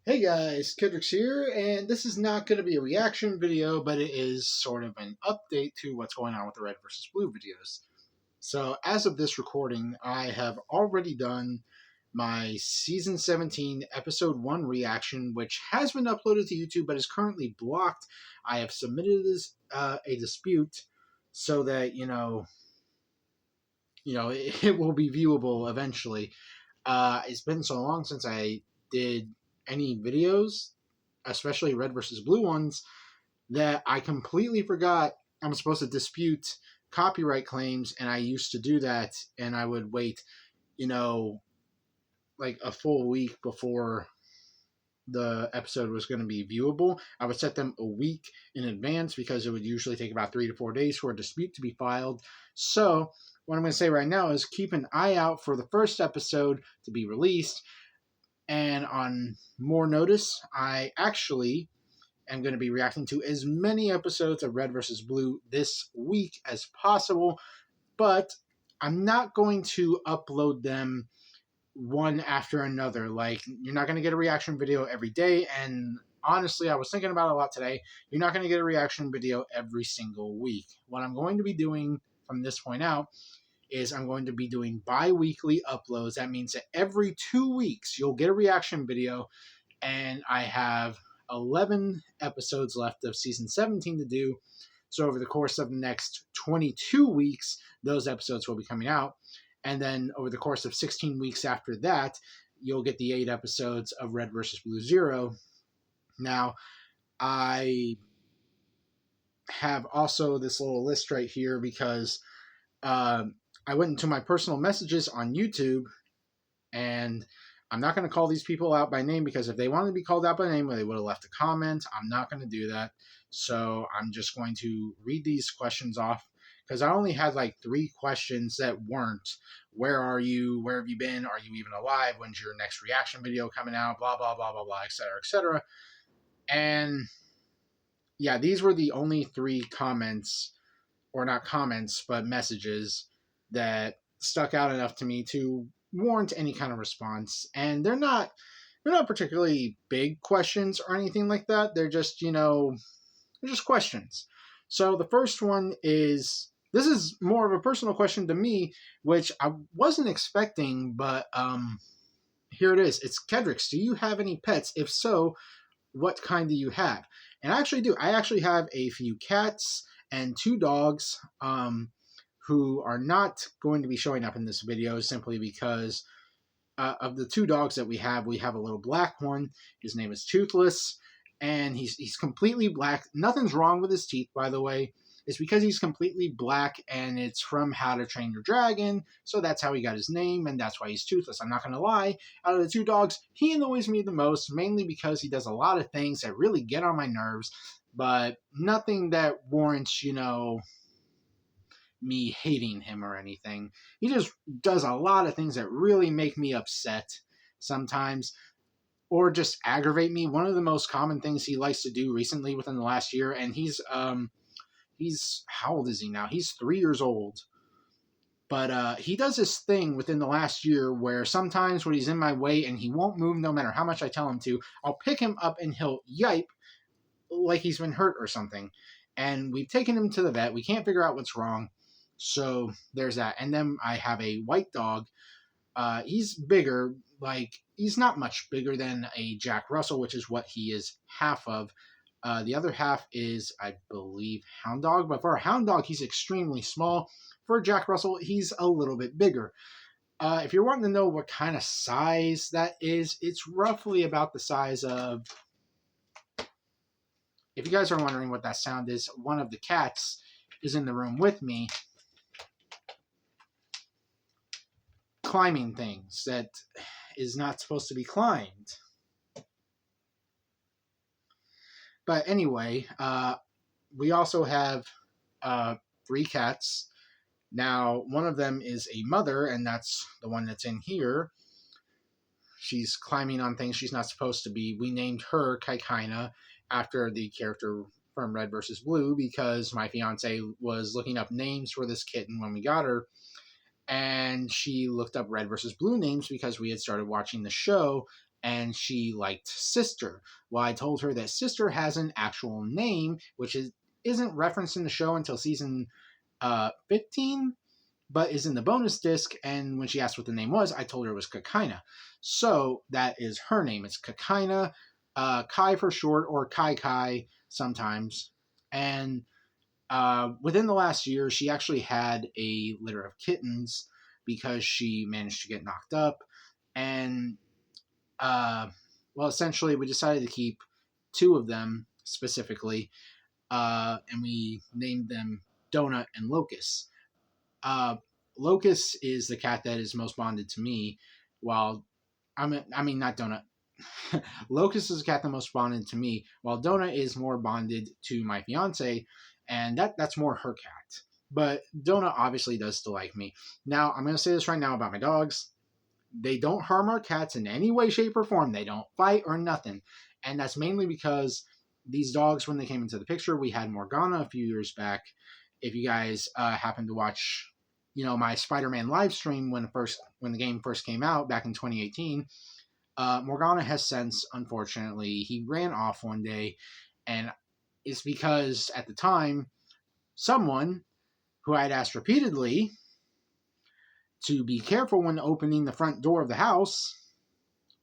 Hey guys, Kendricks here, and this is not going to be a reaction video, but it is sort of an update to what's going on with the Red versus Blue videos. So, as of this recording, I have already done my Season 17 Episode 1 reaction, which has been uploaded to YouTube but is currently blocked. I have submitted a dispute so that, it will be viewable eventually. It's been so long since I did any videos, especially Red versus Blue ones, that I completely forgot I'm supposed to dispute copyright claims, and I used to do that, and I would wait, like a full week before the episode was going to be viewable. I would set them a week in advance because it would usually take about 3 to 4 days for a dispute to be filed. So what I'm going to say right now is keep an eye out for the first episode to be released. And on more notice, I actually am going to be reacting to as many episodes of Red vs. Blue this week as possible, but I'm not going to upload them one after another. Like, you're not going to get a reaction video every day, and honestly, I was thinking about it a lot today. You're not going to get a reaction video every single week. What I'm going to be doing from this point out is I'm going to be doing bi-weekly uploads. That means that every 2 weeks you'll get a reaction video, and I have 11 episodes left of season 17 to do. So over the course of the next 22 weeks, those episodes will be coming out. And then over the course of 16 weeks after that, you'll get the 8 episodes of Red vs. Blue Zero. Now, I have also this little list right here because I went into my personal messages on YouTube, and I'm not going to call these people out by name because if they wanted to be called out by name, they would have left a comment. I'm not going to do that. So I'm just going to read these questions off because I only had like 3 questions that weren't, where are you? Where have you been? Are you even alive? When's your next reaction video coming out? Blah, blah, blah, blah, blah, etc., etc. And yeah, these were the only 3 comments, or not comments, but messages that stuck out enough to me to warrant any kind of response. And they're not particularly big questions or anything like that. They're just, they're just questions. So the first one is, this is more of a personal question to me, which I wasn't expecting, but here it is. It's, Kendricks, do you have any pets? If so, what kind do you have? And I actually do. I actually have a few cats and 2 dogs who are not going to be showing up in this video simply because of the 2 dogs that we have a little black one. His name is Toothless, and he's completely black. Nothing's wrong with his teeth, by the way. It's because he's completely black, and it's from How to Train Your Dragon, so that's how he got his name, and that's why he's toothless. I'm not going to lie. Out of the 2 dogs, he annoys me the most, mainly because he does a lot of things that really get on my nerves, but nothing that warrants, me hating him or anything. He just does a lot of things that really make me upset sometimes, or just aggravate me. One of the most common things he likes to do recently within the last year, and he's how old is he now? He's 3 years old. But he does this thing within the last year where sometimes when he's in my way and he won't move no matter how much I tell him to, I'll pick him up and he'll yipe like he's been hurt or something. And we've taken him to the vet. We can't figure out what's wrong. So there's that. And then I have a white dog. He's bigger. Like, he's not much bigger than a Jack Russell, which is what he is half of. The other half is, I believe, Hound Dog. But for a Hound Dog, he's extremely small. For Jack Russell, he's a little bit bigger. If you're wanting to know what kind of size that is, it's roughly about the size of... If you guys are wondering what that sound is, one of the cats is in the room with me climbing things that is not supposed to be climbed. But anyway, we also have 3 cats. Now, one of them is a mother, and that's the one that's in here. She's climbing on things she's not supposed to be. We named her Kaikaina after the character from Red vs. Blue because my fiance was looking up names for this kitten when we got her, and she looked up Red vs. Blue names because we had started watching the show and she liked Sister. Well, I told her that Sister has an actual name, which isn't referenced in the show until season 15, but is in the bonus disc. And when she asked what the name was, I told her it was Kakina. So that is her name. It's Kakina, Kai for short, or Kai Kai sometimes. And within the last year, she actually had a litter of kittens because she managed to get knocked up. And, well, essentially, we decided to keep 2 of them specifically, and we named them Donut and Locust. Locust is the cat that is most bonded to me, while not Donut. Locust is the cat that most bonded to me, while Donut is more bonded to my fiance, and that's more her cat. But Donut obviously does still like me. Now, I'm going to say this right now about my dogs. They don't harm our cats in any way, shape, or form. They don't fight or nothing. And that's mainly because these dogs, when they came into the picture, we had Morgana a few years back. If you guys happen to watch, my Spider-Man live stream when the game first came out back in 2018, Morgana has since, unfortunately, he ran off one day, and it's because at the time, someone who I had asked repeatedly to be careful when opening the front door of the house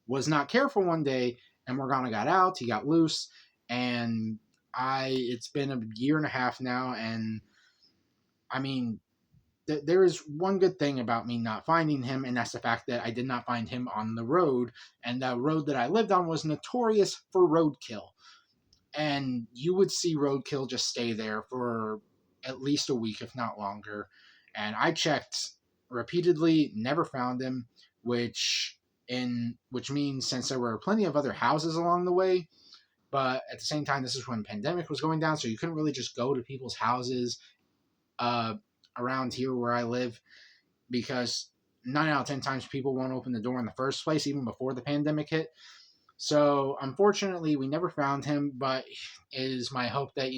was not careful one day, and Morgana got out, he got loose, and it's been a year and a half now, and I mean, there is one good thing about me not finding him, and that's the fact that I did not find him on the road, and the road that I lived on was notorious for roadkill, and you would see roadkill just stay there for at least a week, if not longer, and I checked repeatedly, never found him, which means since there were plenty of other houses along the way, but at the same time, this is when pandemic was going down, so you couldn't really just go to people's houses around here where I live, because 9 out of 10 times people won't open the door in the first place, even before the pandemic hit. So unfortunately, we never found him, but it is my hope that,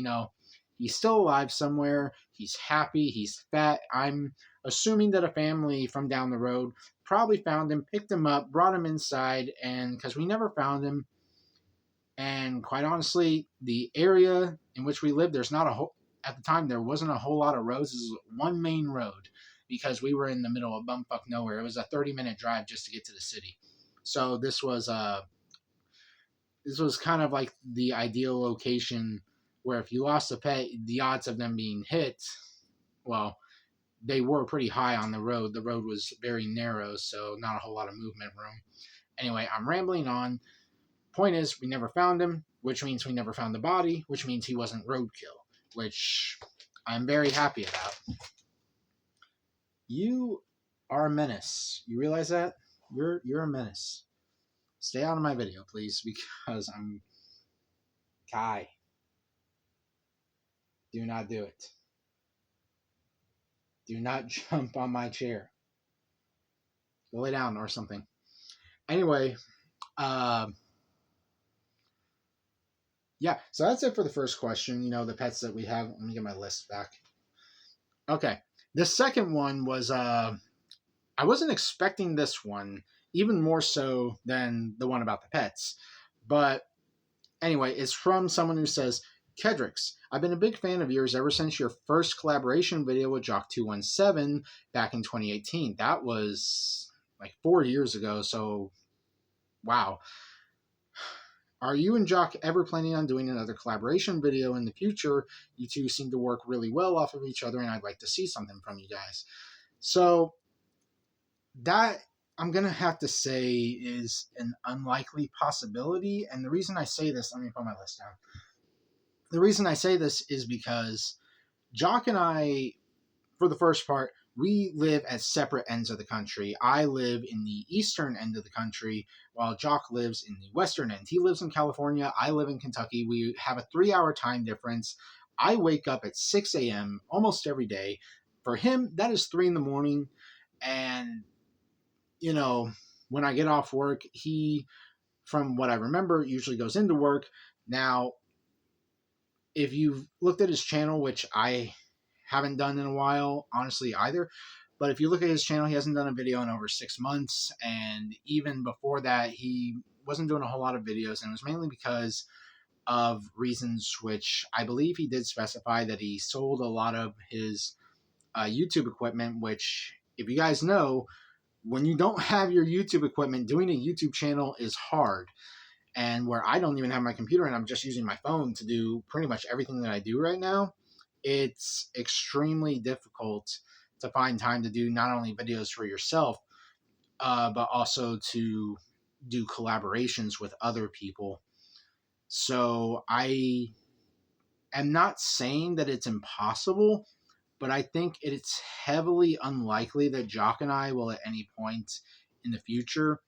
he's still alive somewhere. He's happy. He's fat. I'm assuming that a family from down the road probably found him, picked him up, brought him inside, and because we never found him, and quite honestly, the area in which we live, at the time, there wasn't a whole lot of roads. This is one main road because we were in the middle of bumfuck nowhere. It was a 30-minute drive just to get to the city. So this was kind of like the ideal location where if you lost a pet, the odds of them being hit, well, they were pretty high on the road. The road was very narrow, so not a whole lot of movement room. Anyway, I'm rambling on. Point is, we never found him, which means we never found the body, which means he wasn't roadkill, which I'm very happy about. You are a menace. You realize that? You're a menace. Stay out of my video, please, because I'm Kai. Do not do it. Do not jump on my chair. Go lay down or something. Anyway, yeah, so that's it for the first question, the pets that we have. Let me get my list back. Okay, the second one was, I wasn't expecting this one, even more so than the one about the pets. But anyway, it's from someone who says, Kedrix, I've been a big fan of yours ever since your first collaboration video with Jock217 back in 2018. That was like 4 years ago, so wow. Are you and Jock ever planning on doing another collaboration video in the future? You two seem to work really well off of each other, and I'd like to see something from you guys. So that, I'm going to have to say, is an unlikely possibility. And the reason I say this, let me put my list down. The reason I say this is because Jock and I, for the first part, we live at separate ends of the country. I live in the eastern end of the country, while Jock lives in the western end. He lives in California. I live in Kentucky. We have a 3-hour time difference. I wake up at 6 a.m. almost every day. For him, that is 3 in the morning. And, when I get off work, he, from what I remember, usually goes into work. Now, if you've looked at his channel, which I haven't done in a while, honestly, either. But if you look at his channel, he hasn't done a video in over 6 months. And even before that, he wasn't doing a whole lot of videos, and it was mainly because of reasons which I believe he did specify that he sold a lot of his YouTube equipment, which, if you guys know, when you don't have your YouTube equipment, doing a YouTube channel is hard. And where I don't even have my computer and I'm just using my phone to do pretty much everything that I do right now, it's extremely difficult to find time to do not only videos for yourself, but also to do collaborations with other people. So I am not saying that it's impossible, but I think it's heavily unlikely that Jock and I will at any point in the future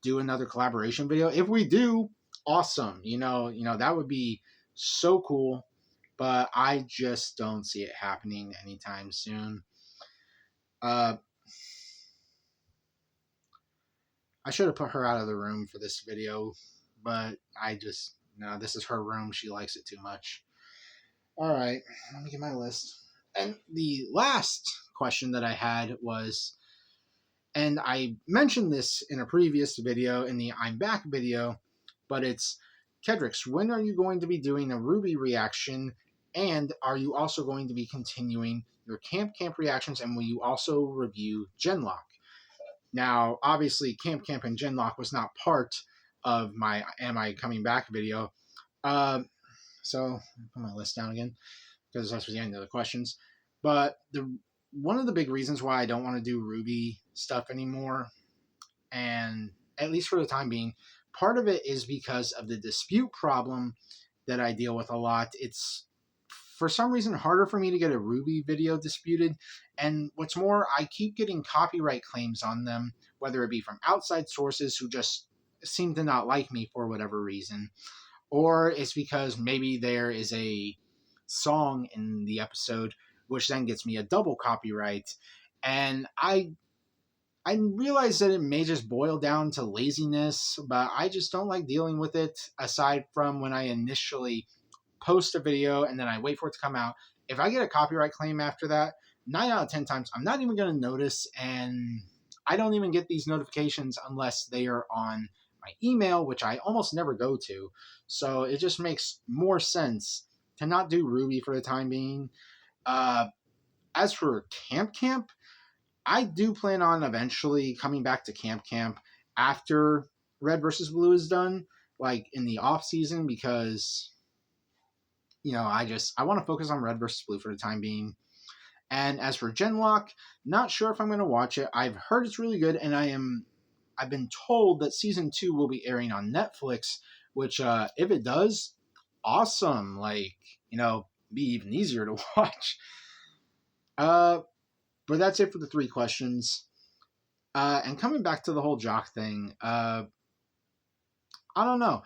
do another collaboration video. If we do, awesome. That would be so cool, but I just don't see it happening anytime soon. I should have put her out of the room for this video, but no, this is her room. She likes it too much. All right, let me get my list. And the last question that I had was, and I mentioned this in a previous video, in the I'm Back video, but it's, Kedrix, when are you going to be doing a RWBY reaction? And are you also going to be continuing your Camp reactions? And will you also review Genlock? Now, obviously, Camp and Genlock was not part of my Am I Coming Back video. So, I'll put my list down again, because that's the end of the questions. But one of the big reasons why I don't want to do RWBY stuff anymore, and at least for the time being, part of it is because of the dispute problem that I deal with a lot. It's, for some reason, harder for me to get a RWBY video disputed, and what's more, I keep getting copyright claims on them, whether it be from outside sources who just seem to not like me for whatever reason, or it's because maybe there is a song in the episode which then gets me a double copyright. And I realize that it may just boil down to laziness, but I just don't like dealing with it, aside from when I initially post a video and then I wait for it to come out. If I get a copyright claim after that, 9 out of 10 times, I'm not even going to notice, and I don't even get these notifications unless they are on my email, which I almost never go to. So it just makes more sense to not do RWBY for the time being. As for Camp, I do plan on eventually coming back to Camp after Red versus Blue is done, like in the off season, because I want to focus on Red versus Blue for the time being. And as for Genlock, not sure if I'm going to watch it. I've heard it's really good, and I've been told that season 2 will be airing on Netflix, which if it does, awesome. Be even easier to watch. But that's it for the 3 questions. And coming back to the whole Jock thing, I don't know.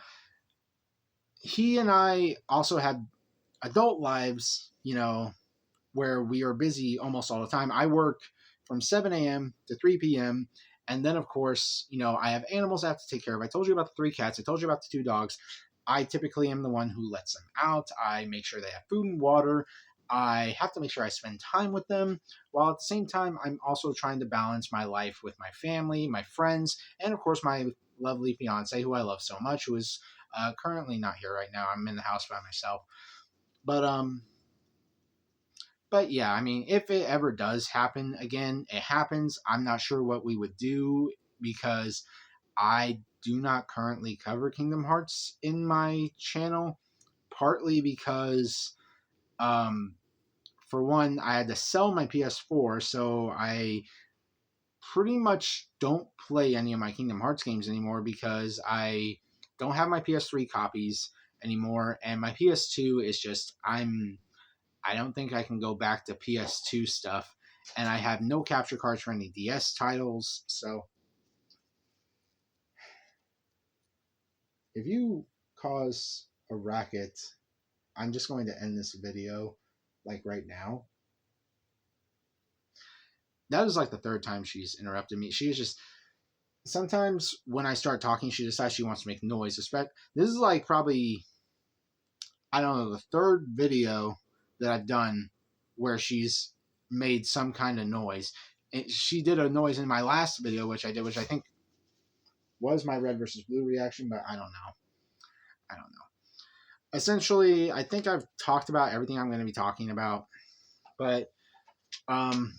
He and I also have adult lives, where we are busy almost all the time. I work from 7 a.m. to 3 p.m. And then, of course, I have animals I have to take care of. I told you about the 3 cats. I told you about the 2 dogs. I typically am the one who lets them out. I make sure they have food and water. I have to make sure I spend time with them, while at the same time, I'm also trying to balance my life with my family, my friends, and of course, my lovely fiance, who I love so much, who is currently not here right now. I'm in the house by myself. But yeah, I mean, if it ever does happen again, it happens. I'm not sure what we would do, because I do not currently cover Kingdom Hearts in my channel, partly because for one, I had to sell my PS4, so I pretty much don't play any of my Kingdom Hearts games anymore, because I don't have my PS3 copies anymore, and my PS2 is just, I don't think I can go back to PS2 stuff, and I have no capture cards for any DS titles, so if you cause a racket, I'm just going to end this video, right now. That is the 3rd time she's interrupted me. She is just, sometimes when I start talking, she decides she wants to make noise. This is probably, I don't know, the 3rd video that I've done where she's made some kind of noise. She did a noise in my last video, which I think was my red versus blue reaction, but I don't know. Essentially, I think I've talked about everything I'm going to be talking about, but you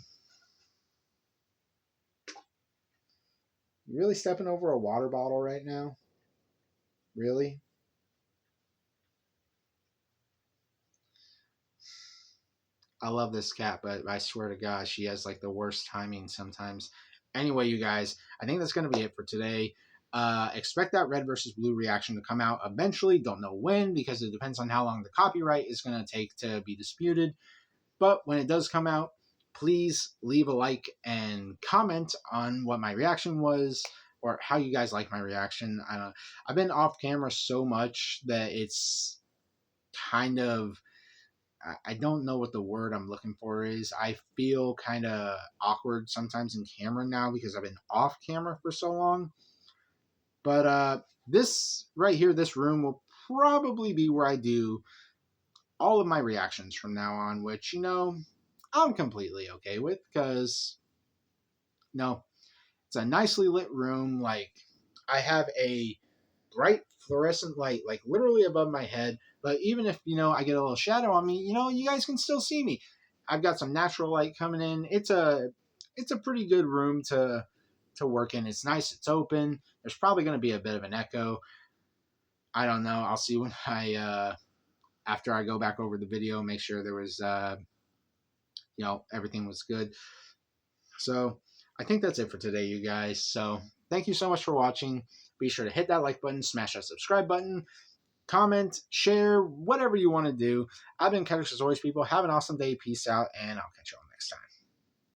really stepping over a water bottle right now? Really? I love this cat, but I swear to God, she has like the worst timing sometimes. Anyway, you guys, I think that's going to be it for today. Expect that red versus blue reaction to come out eventually. Don't know when because it depends on how long the copyright is going to take to be disputed. But when it does come out, please leave a like and comment on what my reaction was or how you guys like my reaction. I've been off camera so much that it's kind of, I don't know what the word I'm looking for is. I feel kind of awkward sometimes in camera now because I've been off camera for so long. But this right here, this room will probably be where I do all of my reactions from now on, which, I'm completely okay with because, no, it's a nicely lit room. Like, I have a bright fluorescent light, like literally above my head. But even if, I get a little shadow on me, you guys can still see me. I've got some natural light coming in. It's a pretty good room to work in. It's nice. It's open. There's probably going to be a bit of an echo. I don't know. I'll see when after I go back over the video, make sure there was, everything was good. So I think that's it for today, you guys. So thank you so much for watching. Be sure to hit that like button, smash that subscribe button, comment, share, whatever you want to do. I've been Kendrick as always, people. Have an awesome day. Peace out, and I'll catch you on